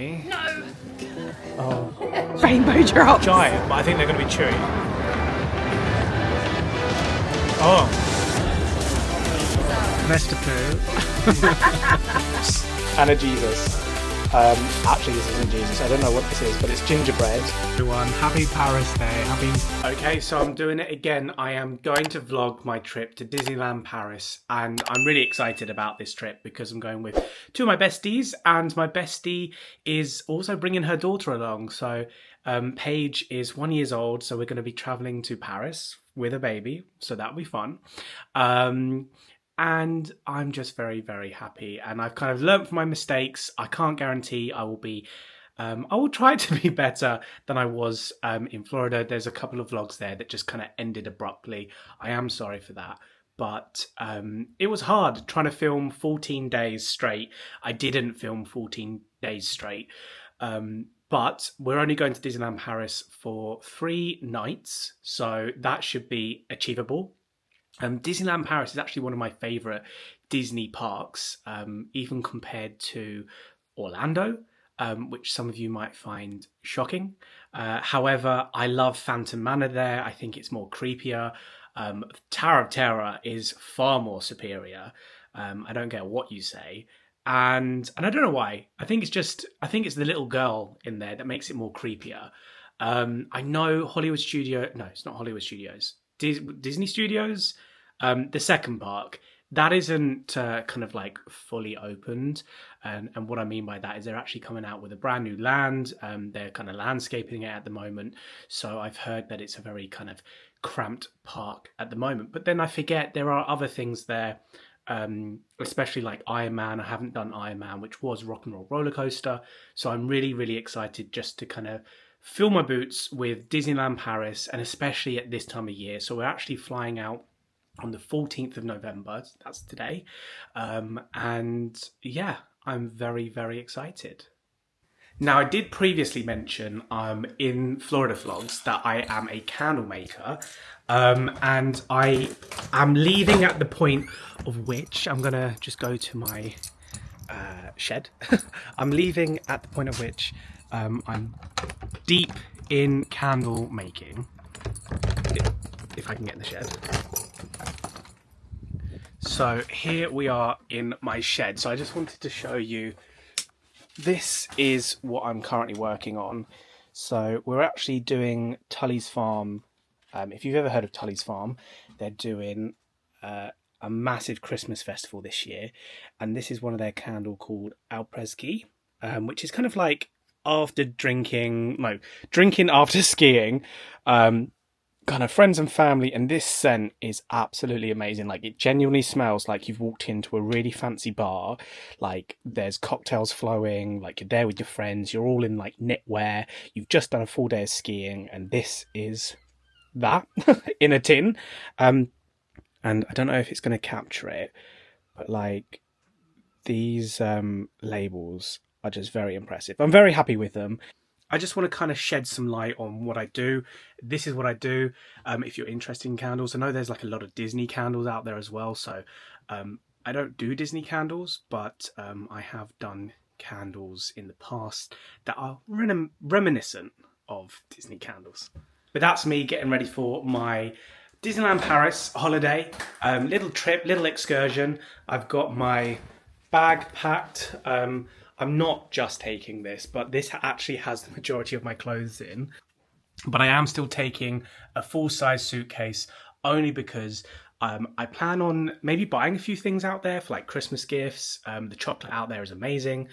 No! Oh. Rainbow drops! Giant, but I think they're going to be chewy. Oh. Festive. Anna Jesus. Actually, this isn't Jesus. I don't know what this is, but it's gingerbread. Everyone, happy Paris Day. Happy. Okay, so I'm doing it again. I am going to vlog my trip to Disneyland Paris, and I'm really excited about this trip because I'm going with two of my besties, and my bestie is also bringing her daughter along. So Paige is 1 year old, so we're going to be traveling to Paris with a baby, so that'll be fun. And I'm just very, very happy. And I've kind of learnt from my mistakes. I can't guarantee I will be... I will try to be better than I was in Florida. There's a couple of vlogs there that just kind of ended abruptly. I am sorry for that. But it was hard trying to film 14 days straight. I didn't film 14 days straight. But we're only going to Disneyland Paris for 3 nights. So that should be achievable. Disneyland Paris is actually one of my favourite Disney parks, even compared to Orlando, which some of you might find shocking. However, I love Phantom Manor there. I think it's more creepier. Tower of Terror is far more superior. I don't care what you say. And I don't know why. I think it's the little girl in there that makes it more creepier. I know Hollywood Studio... No, it's not Hollywood Studios. Disney Studios... the second park, that isn't kind of like fully opened. And what I mean by that is they're actually coming out with a brand new land. They're kind of landscaping it at the moment. So I've heard that it's a very kind of cramped park at the moment. But then I forget there are other things there, especially like Iron Man. I haven't done Iron Man, which was Rock and Roll Roller Coaster. So I'm really, really excited just to kind of fill my boots with Disneyland Paris, and especially at this time of year. So we're actually flying out on the 14th of November, that's today. And yeah, I'm very, very excited. Now, I did previously mention in Florida vlogs that I am a candle maker. And I am leaving at the point of which, I'm going to just go to my shed. I'm leaving at the point of which I'm deep in candle making. If I can get in the shed. So here we are in my shed. So I just wanted to show you, this is what I'm currently working on. So we're actually doing Tully's Farm. If you've ever heard of Tully's Farm, they're doing a massive Christmas festival this year. And this is one of their candle called Alpresky, which is kind of like drinking after skiing. Kind of friends and family, and this scent is absolutely amazing. Like, it genuinely smells like you've walked into a really fancy bar. Like, there's cocktails flowing, like you're there with your friends, you're all in like knitwear, you've just done a full day of skiing, and this is that in a tin. And I don't know if it's going to capture it, but like, these labels are just very impressive. I'm very happy with them. I just want to kind of shed some light on what I do. This is what I do. If you're interested in candles, I know there's like a lot of Disney candles out there as well. So I don't do Disney candles, but I have done candles in the past that are reminiscent of Disney candles. But that's me getting ready for my Disneyland Paris holiday. Little trip, little excursion. I've got my bag packed. I'm not just taking this, but this actually has the majority of my clothes in. But I am still taking a full-size suitcase only because I plan on maybe buying a few things out there for like Christmas gifts. The chocolate out there is amazing.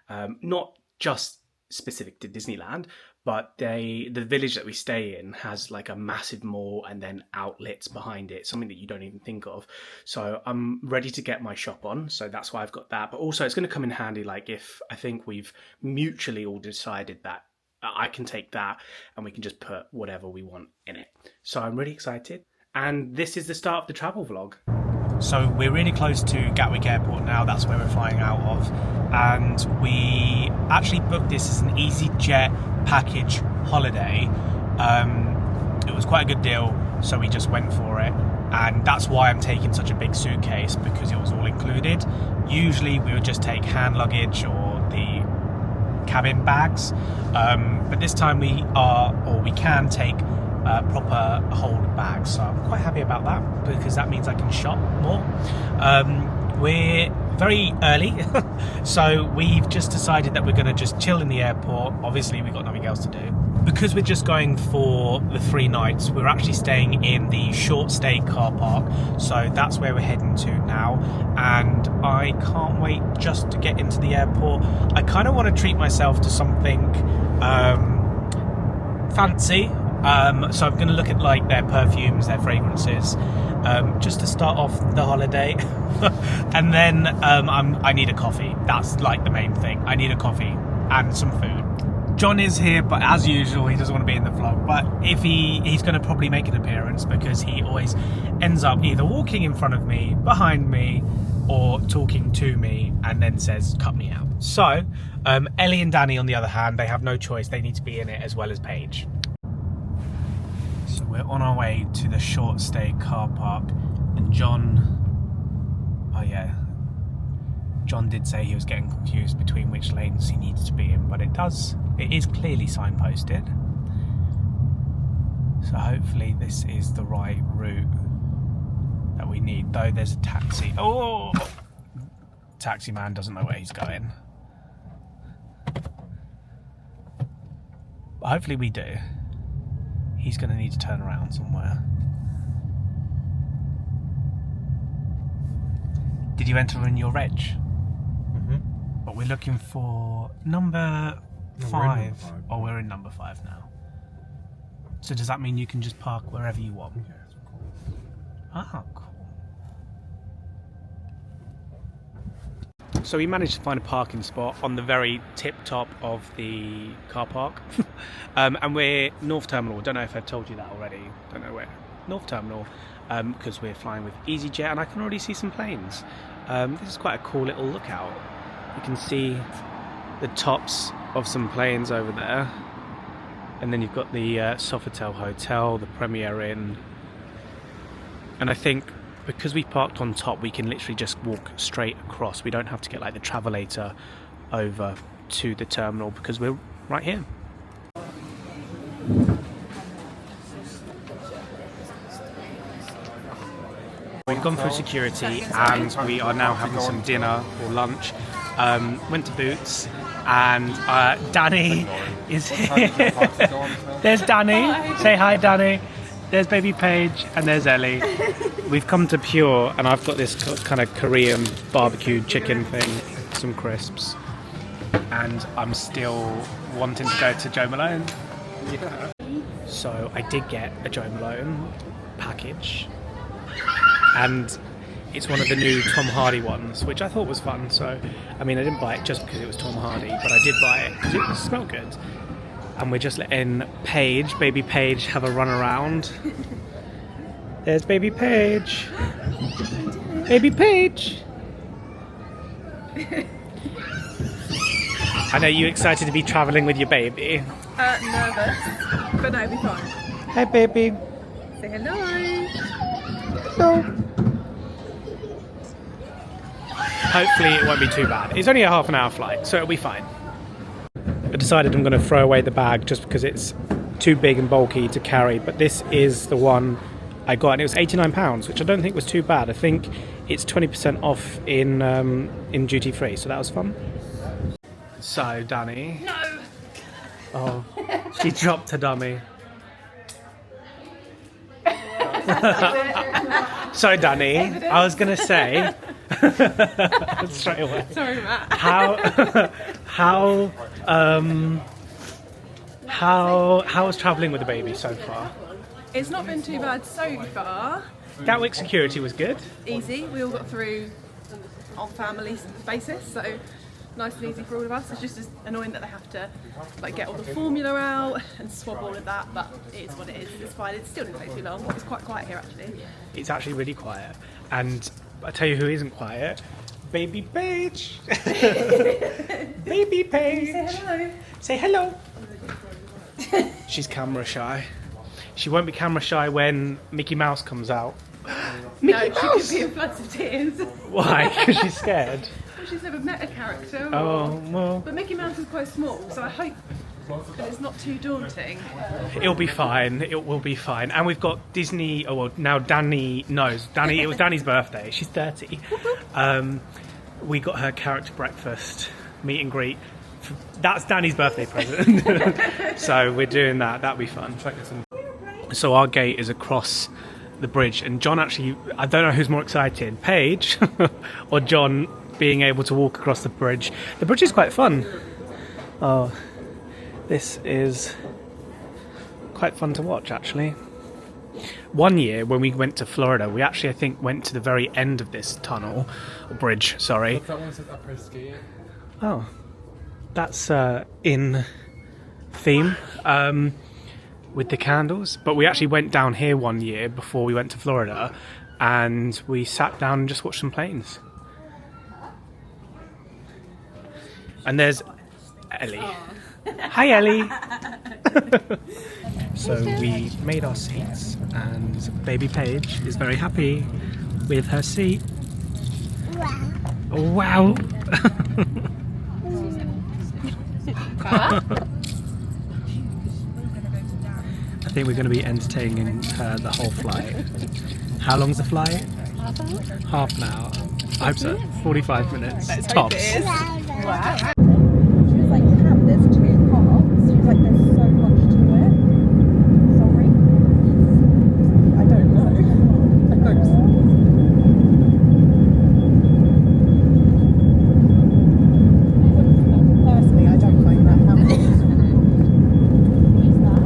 Not just specific to Disneyland, but the village that we stay in has like a massive mall and then outlets behind it, something that you don't even think of. So I'm ready to get my shop on, so that's why I've got that. But also it's going to come in handy, like if I think we've mutually all decided that I can take that and we can just put whatever we want in it. So I'm really excited, and this is the start of the travel vlog. So we're really close to Gatwick Airport now, that's where we're flying out of. And we actually booked this as an EasyJet package holiday. It was quite a good deal, so we just went for it. And that's why I'm taking such a big suitcase, because it was all included. Usually we would just take hand luggage or the cabin bags, but this time we can take proper hold bags, so I'm quite happy about that because that means I can shop more. We're very early, so we've just decided that we're going to just chill in the airport. Obviously we've got nothing else to do. Because we're just going for the 3 nights, we're actually staying in the short stay car park, so that's where we're heading to now, and I can't wait just to get into the airport. I kind of want to treat myself to something fancy, so I'm going to look at like their perfumes, their fragrances, just to start off the holiday. And then I need a coffee. That's like the main thing. I need a coffee and some food. John is here, but as usual, he doesn't want to be in the vlog. But if he's going to probably make an appearance because he always ends up either walking in front of me, behind me, or talking to me and then says, cut me out. So, Ellie and Danny, on the other hand, they have no choice. They need to be in it as well as Paige. So we're on our way to the short stay car park, and John, oh yeah, John did say he was getting confused between which lanes he needs to be in, but it is clearly signposted. So hopefully this is the right route that we need, though there's a taxi. Oh! Taxi man doesn't know where he's going. But hopefully we do. He's going to need to turn around somewhere. Did you enter in your reg? But we're looking for number 5. Oh, we're in number 5 now. So does that mean you can just park wherever you want? Yes, of course. Ah, cool. So we managed to find a parking spot on the very tip top of the car park. And we're North Terminal. Don't know if I told you that already. Don't know where. North Terminal, because we're flying with EasyJet, and I can already see some planes. This is quite a cool little lookout. You can see the tops of some planes over there, and then you've got the Sofitel Hotel, the Premier Inn, and I think because we parked on top, we can literally just walk straight across. We don't have to get like the travelator over to the terminal because we're right here. We've gone through security and we are now having some dinner or lunch. Went to Boots, and Danny is here. There's Danny. Hi. Say hi, Danny. There's baby Paige, and there's Ellie. We've come to Pure, and I've got this kind of Korean barbecued chicken thing, some crisps, and I'm still wanting to go to Joe Malone. Yeah. So I did get a Joe Malone package, and it's one of the new Tom Hardy ones, which I thought was fun. So, I mean, I didn't buy it just because it was Tom Hardy, but I did buy it because it smelled good. And we're just letting Paige, baby Paige, have a run around. There's baby Paige. Baby Paige. I know you're excited to be travelling with your baby. Nervous, but no, it'll be fine. Hi, baby. Say hello. Hello. Hopefully it won't be too bad. It's only a half an hour flight, so it'll be fine. I decided I'm going to throw away the bag just because it's too big and bulky to carry, but this is the one I got, and it was £89, which I don't think was too bad. I think it's 20% off in duty free, so that was fun. So, Danny. No. Oh, she dropped her dummy. So, Danny, I was going to say... straight away. Sorry, Matt. How was travelling with the baby so far? It's not been too bad so far. Gatwick security was good. Easy. We all got through on family basis, so nice and easy for all of us. It's just as annoying that they have to like get all the formula out and swab all of that, but it is what it is. It's fine. It still didn't take too long. It's quite quiet here actually. It's actually really quiet, and I tell you who isn't quiet. Baby Paige. Baby Paige. Say hello. Say hello. She's camera shy. She won't be camera shy when Mickey Mouse comes out. Mickey No, Mouse. she could be in floods of tears. Why? Because she's scared. she's never met a character. Oh, well. But Mickey Mouse is quite small, so I hope that it's not too daunting. It'll be fine. It will be fine. And we've got Disney. Oh well, now Danny knows. Danny. It was Danny's birthday. She's 30. We got her character breakfast, meet and greet. That's Danny's birthday present. So we're doing that. That'll be fun. So our gate is across the bridge, and John actually. I don't know who's more excited, Paige or John, being able to walk across the bridge. The bridge is quite fun. Oh. This is quite fun to watch, actually. One year when we went to Florida, we actually, I think, went to the very end of this tunnel, or bridge, sorry. That one says upper ski. Oh, that's in theme with the candles. But we actually went down here one year before we went to Florida, and we sat down and just watched some planes. And there's Ellie. Hi Ellie! So we made our seats, and baby Paige is very happy with her seat. Wow! I think we're going to be entertaining her the whole flight. How long's the flight? Half an hour. I hope so. 45 minutes. Let's hope tops. it is. Wow. She was like, Cam, there's 2 parts. She was like, there's so much to it. Sorry. I don't know. I hope so. Personally, I don't find that funny. Who's that?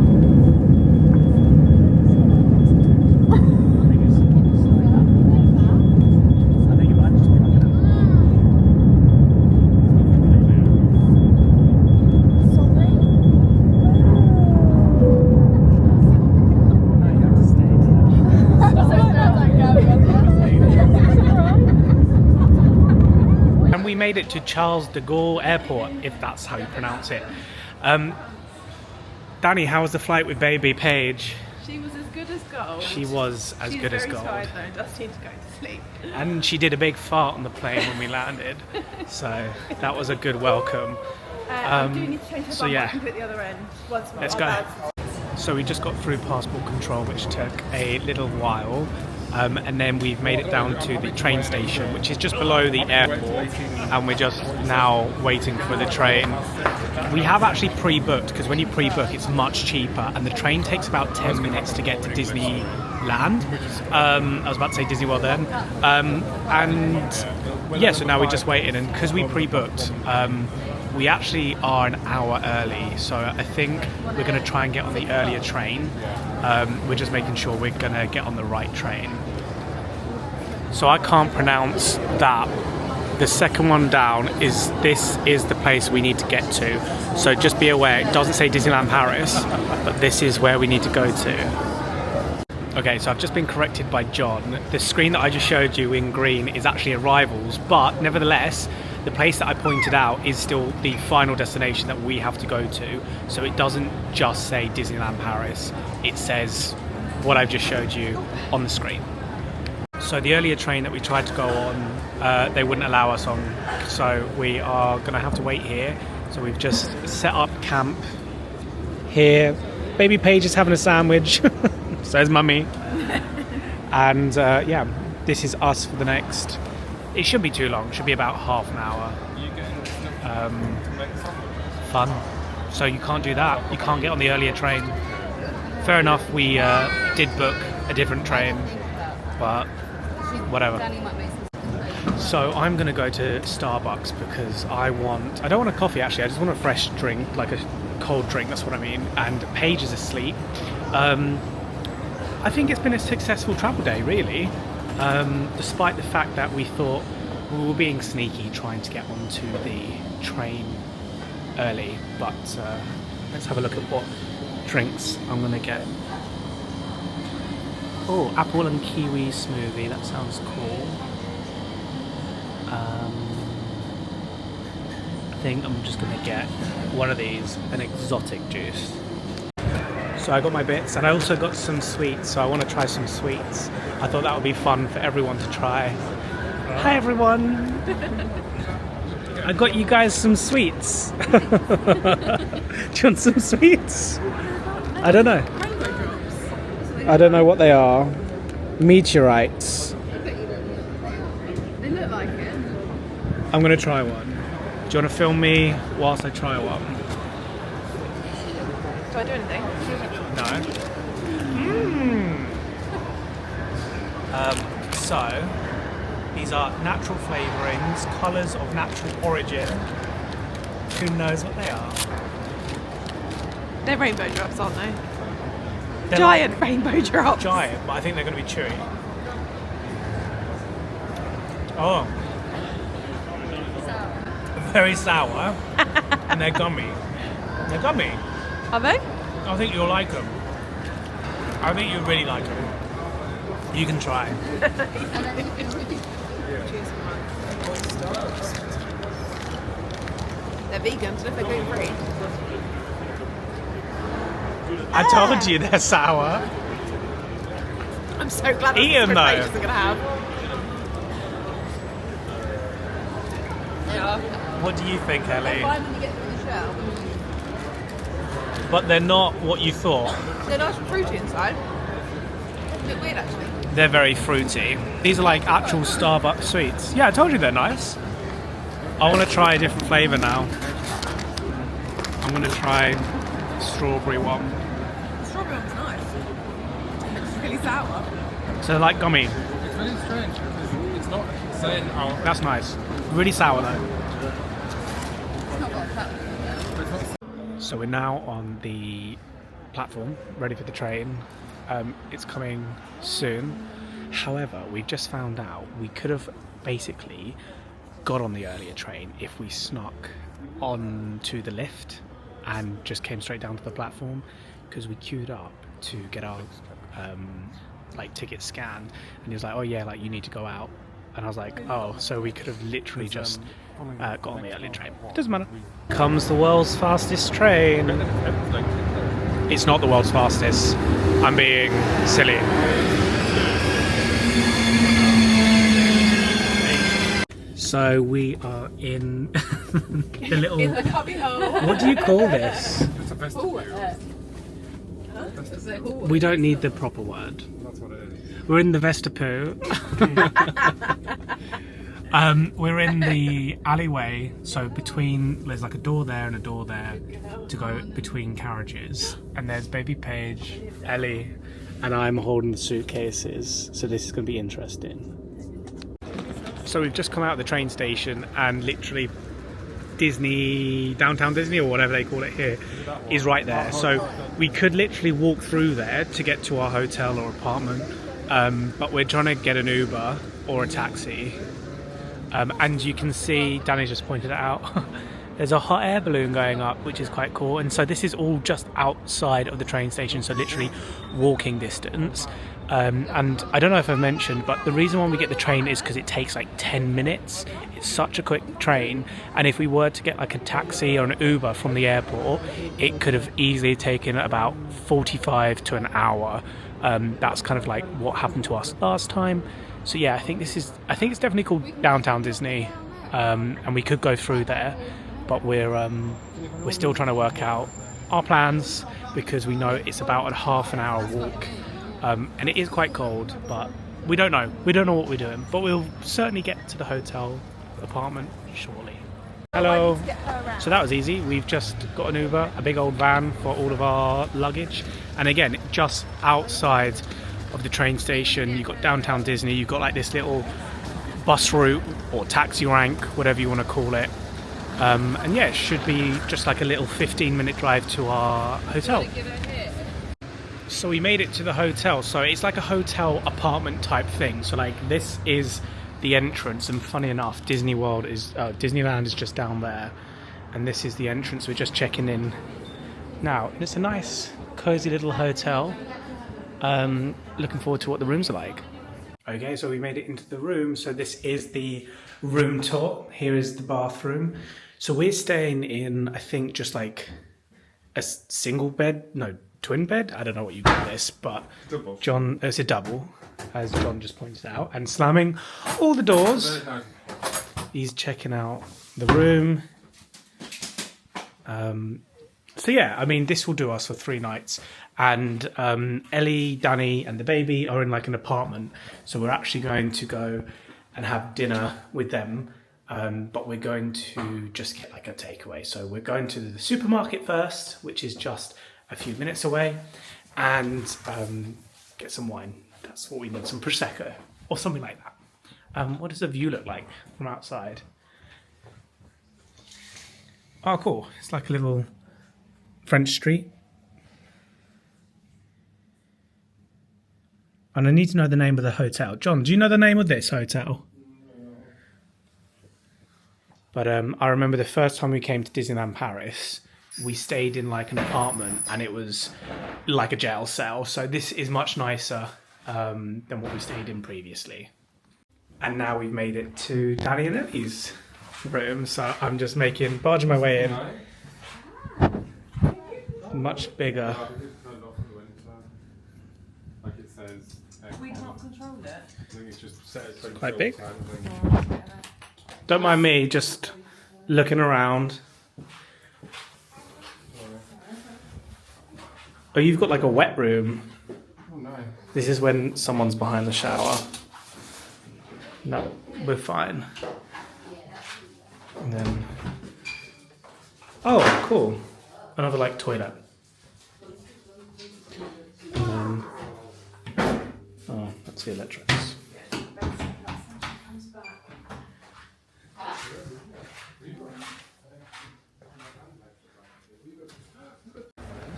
I think you might just be like that. And we made it to Charles de Gaulle Airport, if that's how you pronounce it. Danny, how was the flight with baby Paige? She was as good as gold. She was as good as gold. She's very tired though, and does need to go to sleep. And she did a big fart on the plane when we landed. So that was a good welcome. I do need to change her so bum, yeah. I can do it at the other end. Once more. Let's My go. bad. So we just got through passport control, which took a little while. And then we've made it down to the train station, which is just below the airport, and we're just now waiting for the train. We have actually pre-booked, because when you pre-book it's much cheaper, and the train takes about 10 minutes to get to Disneyland. I was about to say Disney World then. And yeah, so now we're just waiting, and because we pre-booked, we actually are an hour early, so I think we're going to try and get on the earlier train. We're just making sure we're going to get on the right train. So I can't pronounce that. The second one down this is the place we need to get to. So just be aware, it doesn't say Disneyland Paris, but this is where we need to go to. Okay, so I've just been corrected by John. The screen that I just showed you in green is actually arrivals, but nevertheless, the place that I pointed out is still the final destination that we have to go to. So it doesn't just say Disneyland Paris, it says what I've just showed you on the screen. So the earlier train that we tried to go on, they wouldn't allow us on. So we are gonna have to wait here. So we've just set up camp here. Baby Paige is having a sandwich, so is Mummy. And yeah, this is us for the next, it shouldn't be too long, it should be about half an hour. Fun. So you can't do that, you can't get on the earlier train. Fair enough, we did book a different train, but whatever. So I'm gonna go to Starbucks because I don't want a coffee actually, I just want a fresh drink, like a cold drink, that's what I mean. And Paige is asleep. I think it's been a successful travel day, really. Despite the fact that we thought we were being sneaky trying to get onto the train early, but let's have a look at what drinks I'm gonna get. Oh, apple and kiwi smoothie, that sounds cool. I think I'm just gonna get one of these, an exotic juice. So I got my bits, and I also got some sweets, so I want to try some sweets. I thought that would be fun for everyone to try. Hi everyone! I got you guys some sweets. Do you want some sweets? I don't know. I don't know what they are. Meteorites. They look like it. I'm gonna try one. Do you want to film me whilst I try one? Do I do anything? No. So, these are natural flavourings, colours of natural origin. Who knows what they are? They're rainbow drops, aren't they? They're Giant rainbow drops. giant, but I think they're going to be chewy. Oh. Very sour. And they're gummy. They're gummy. Are they? I think you'll like them. I think you'll really like them. You can try. They're vegan, so if they're gluten free. I told you they're sour. I'm so glad Eat that's 'em, what though. pages are gonna have. Yeah. What do you think, Ellie? Fine when you get through the shell. But they're not what you thought. They're nice and fruity inside. A bit weird actually. They're very fruity. These are like actual Starbucks sweets. Yeah, I told you they're nice. I want to try a different flavour now. I'm going to try strawberry one. The strawberry one's nice. It's really sour. So they're like gummy. It's really strange because it's not saying how. That's nice. Really sour though. So we're now on the platform, ready for the train. It's coming soon. However, we've just found out we could have basically got on the earlier train if we snuck onto the lift and just came straight down to the platform, because we queued up to get our like ticket scanned, and he was like, oh yeah, like you need to go out, and I was like, oh, so we could have literally just got on the earlier train. Doesn't matter. Comes the world's fastest train. It's not the world's fastest. I'm being silly. So we are in the little. In the cubby hole. What do you call this? It's a festive. We don't need the proper word. That's what it is. We're in the vestibule. We're in the alleyway, so there's like a door there and a door there to go between carriages. And there's baby Paige, Ellie, and I'm holding the suitcases, so this is going to be interesting. So we've just come out of the train station, and literally downtown Disney, or whatever they call it here, is right there. So we could literally walk through there to get to our hotel or apartment, but we're trying to get an Uber or a taxi. And you can see, Danny just pointed it out, there's a hot air balloon going up, which is quite cool. And so this is all just outside of the train station, so literally walking distance. And I don't know if I've mentioned, but the reason why we get the train is because it takes like 10 minutes. It's such a quick train, and if we were to get like a taxi or an Uber from the airport, it could have easily taken about 45 to an hour. That's kind of like what happened to us last time. So yeah, I think it's definitely called Downtown Disney, and we could go through there, but we're still trying to work out our plans, because we know it's about a half an hour walk, and it is quite cold, but we don't know what we're doing, but we'll certainly get to the hotel apartment shortly. Hello. So that was easy. We've just got an Uber, a big old van for all of our luggage, and again, just outside of the train station, you've got Downtown Disney, you've got like this little bus route or taxi rank, whatever you want to call it, and yeah, it should be just like a little 15-minute drive to our hotel. So we made it to the hotel. So it's like a hotel apartment type thing. So like this is the entrance, and funny enough, Disneyland is just down there, and this is the entrance. We're just checking in now, and it's a nice cozy little hotel. Looking forward to what the rooms are like. Okay, so we made it into the room. So this is the room tour. Here is the bathroom. So we're staying in, I think, just like a single bed, no, twin bed. I don't know what you call this, but Double. John, it's a double, as John just pointed out, and slamming all the doors. He's checking out the room. So yeah, I mean, this will do us for 3 nights. And Ellie, Danny, and the baby are in like an apartment. So we're actually going to go and have dinner with them. But we're going to just get like a takeaway. So we're going to the supermarket first, which is just a few minutes away, and get some wine. That's what we need, some Prosecco or something like that. What does the view look like from outside? Oh, cool. It's like a little French street. And I need to know the name of the hotel. John, do you know the name of this hotel? But I remember the first time we came to Disneyland Paris, we stayed in like an apartment and it was like a jail cell. So this is much nicer than what we stayed in previously. And now we've made it to Danny and Ellie's room. So I'm just barging my way in. Much bigger. Like it says. We can't control it. I think it's just set as Quite big. Don't mind me just looking around. Oh, you've got like a wet room. Oh no. This is when someone's behind the shower. No, we're fine. And then... Oh, cool. Another like toilet. And then... Oh, that's the electrics.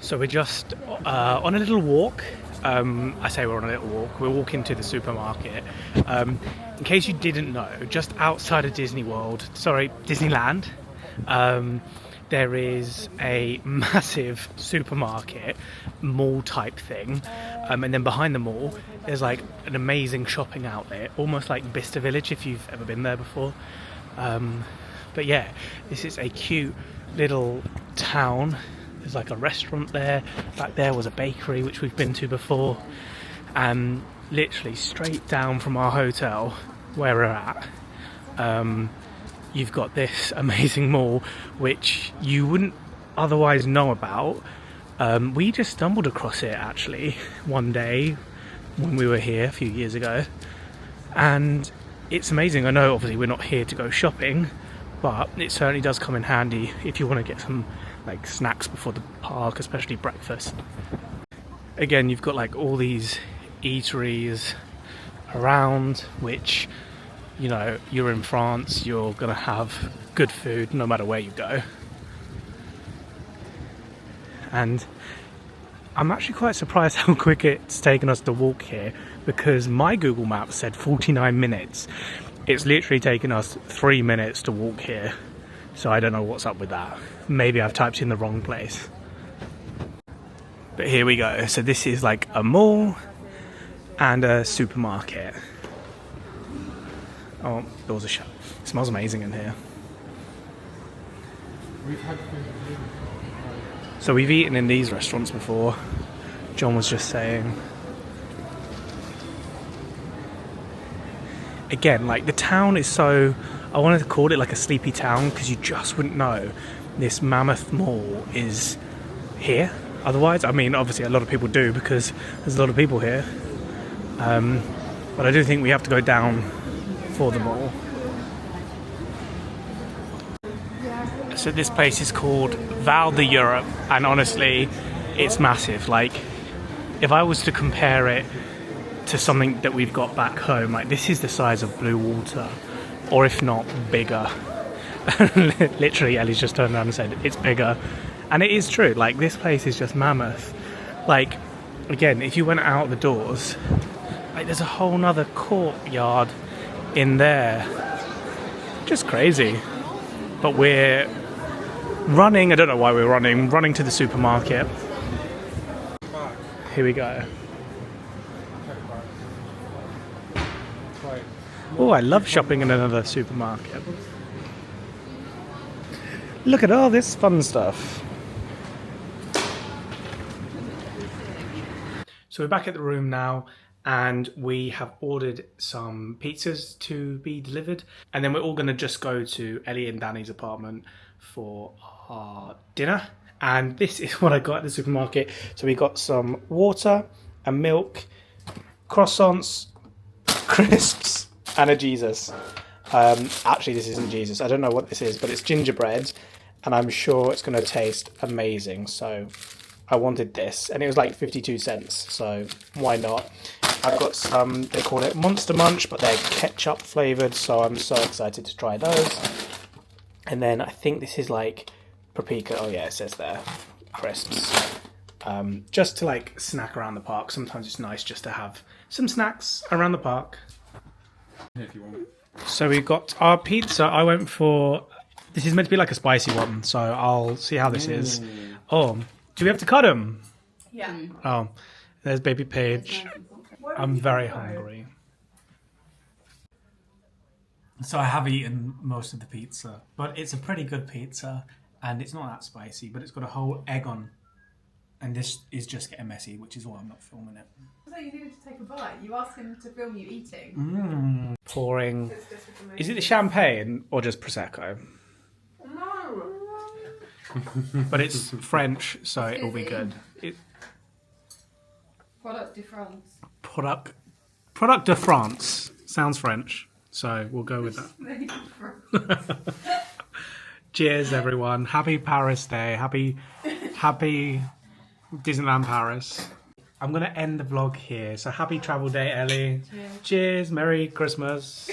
So we're just on a little walk. I say we're on a little walk. We're walking to the supermarket. In case you didn't know, just outside of Disneyland, there is a massive supermarket, mall type thing. And then behind the mall, there's like an amazing shopping outlet, almost like Bicester Village if you've ever been there before. But yeah, this is a cute little town. There's like a restaurant there. Back there was a bakery, which we've been to before. And literally straight down from our hotel where we're at, you've got this amazing mall, which you wouldn't otherwise know about. We just stumbled across it actually one day when we were here a few years ago. And it's amazing. I know obviously we're not here to go shopping, but it certainly does come in handy if you want to get some like snacks before the park, especially breakfast. Again, you've got like all these eateries around, which, you know, you're in France, you're gonna have good food no matter where you go. And I'm actually quite surprised how quick it's taken us to walk here, because my Google Maps said 49 minutes. It's literally taken us 3 minutes to walk here. So I don't know what's up with that. Maybe I've typed in the wrong place. But here we go. So this is like a mall and a supermarket. Oh, doors are shut. It smells amazing in here. So we've eaten in these restaurants before. John was just saying. Again, like the town is so... I wanted to call it like a sleepy town because you just wouldn't know this mammoth mall is here. Otherwise, I mean, obviously a lot of people do because there's a lot of people here. But I do think we have to go down for the mall. So this place is called Val de Europe, and honestly, it's massive. Like, if I was to compare it to something that we've got back home, like this is the size of Blue Water, or if not bigger. Literally, Ellie's just turned around and said it's bigger, and it is true. Like, this place is just mammoth. Like, again, if you went out the doors, like there's a whole nother courtyard in there. Just crazy. But we're running. I don't know why we're running to the supermarket. Here we go. Oh, I love shopping in another supermarket. Look at all this fun stuff. So we're back at the room now, and we have ordered some pizzas to be delivered, and then we're all going to just go to Ellie and Danny's apartment for our dinner. And this is what I got at the supermarket. So we got some water and milk, croissants, crisps, and a Jesus. Actually, this isn't Jesus. I don't know what this is, but it's gingerbread, and I'm sure it's going to taste amazing. So I wanted this, and it was like 52 cents, so why not? I've got some, they call it Monster Munch, but they're ketchup flavoured, so I'm so excited to try those. And then I think this is like paprika, oh yeah, it says there, crisps. Just to like snack around the park. Sometimes it's nice just to have some snacks around the park. If you want. So we've got our pizza. I went for, this is meant to be like a spicy one, so I'll see how this is. Oh, do we have to cut them? Yeah. Oh, there's baby Paige. I'm very hungry. So I have eaten most of the pizza, but it's a pretty good pizza, and it's not that spicy, but it's got a whole egg on. And this is just getting messy, which is why I'm not filming it. So you needed to take a bite. You asked him to film you eating. Pouring. Is it the champagne or just Prosecco? No. But it's French, so it will be good. Product de France. Product de France. Sounds French, so we'll go with that. Cheers, everyone. Happy Paris Day. Happy Disneyland Paris. I'm going to end the vlog here. So happy travel day, Ellie. Cheers. Merry Christmas.